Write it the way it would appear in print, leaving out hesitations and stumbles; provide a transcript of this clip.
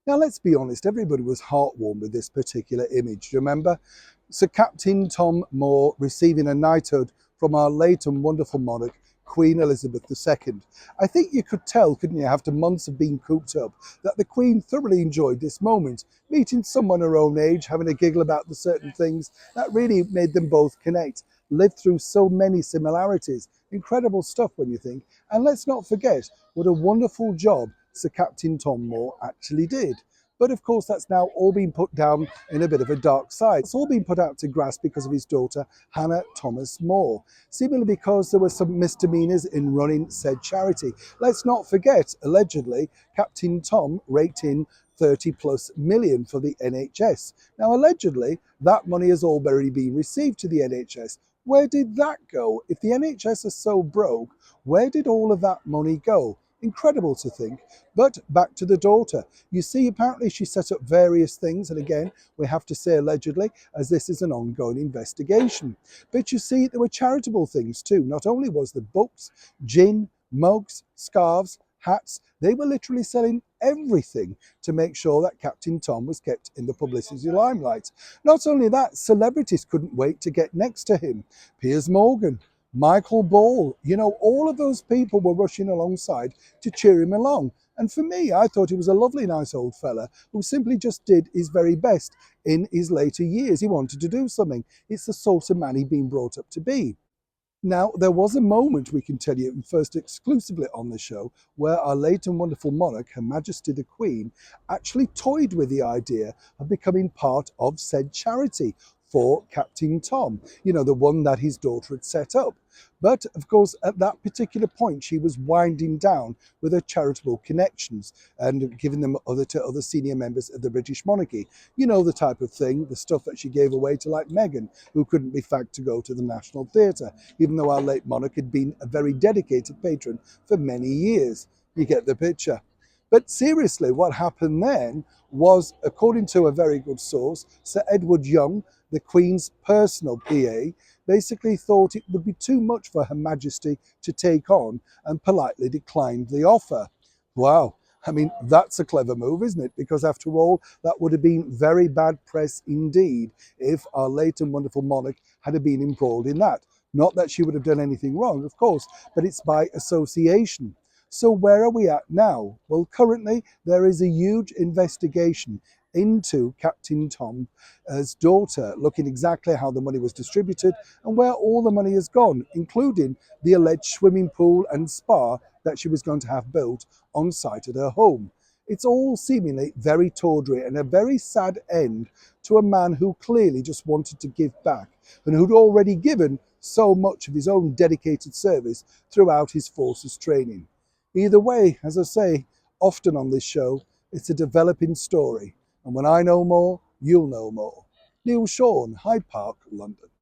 Now, let's be honest, everybody was heartwarmed with this particular image. Do you remember? Sir Captain Tom Moore receiving a knighthood from our late and wonderful monarch, Queen Elizabeth II. I think you could tell, couldn't you, after months of being cooped up, that the Queen thoroughly enjoyed this moment, meeting someone her own age, having a giggle about the certain things that really made them both connect, lived through so many similarities. Incredible stuff when you think. And let's not forget what a wonderful job Sir Captain Tom Moore actually did. But of course, that's now all been put down in a bit of a dark side. It's all been put out to grass because of his daughter, Hannah Thomas Moore, seemingly because there were some misdemeanors in running said charity. Let's not forget, allegedly, Captain Tom raked in 30 plus million for the NHS. Now, allegedly, that money has already been received to the NHS. Where did that go? If the NHS is so broke, where did all of that money go? Incredible to think. But back to the daughter. You see, apparently she set up various things, and again, we have to say allegedly, as this is an ongoing investigation. But you see, there were charitable things too. Not only was there books, gin, mugs, scarves, hats, they were literally selling everything to make sure that Captain Tom was kept in the publicity limelight. Not only that, celebrities couldn't wait to get next to him. Piers Morgan, Michael Ball, all of those people were rushing alongside to cheer him along. And for me, I thought he was a lovely, nice old fella who simply just did his very best in his later years. He wanted to do something. It's the sort of man he'd been brought up to be. Now, there was a moment, we can tell you, first exclusively on the show, where our late and wonderful monarch, Her Majesty the Queen, actually toyed with the idea of becoming part of said charity for Captain Tom, the one that his daughter had set up. But of course, at that particular point, she was winding down with her charitable connections and giving them to other senior members of the British monarchy. You know the type of thing, the stuff that she gave away to like Meghan, who couldn't be fagged to go to the National Theatre, even though our late monarch had been a very dedicated patron for many years. You get the picture. But seriously, what happened then was, according to a very good source, Sir Edward Young, the Queen's personal PA, basically thought it would be too much for Her Majesty to take on and politely declined the offer. Wow. I mean, that's a clever move, isn't it? Because after all, that would have been very bad press indeed if our late and wonderful monarch had been embroiled in that. Not that she would have done anything wrong, of course, but it's by association. So where are we at now? Well, currently there is a huge investigation into Captain Tom's daughter, looking exactly how the money was distributed and where all the money has gone, including the alleged swimming pool and spa that she was going to have built on site at her home. It's all seemingly very tawdry and a very sad end to a man who clearly just wanted to give back and who'd already given so much of his own dedicated service throughout his forces training. Either way, as I say often on this show, it's a developing story. And when I know more, you'll know more. Neil Sean, Hyde Park, London.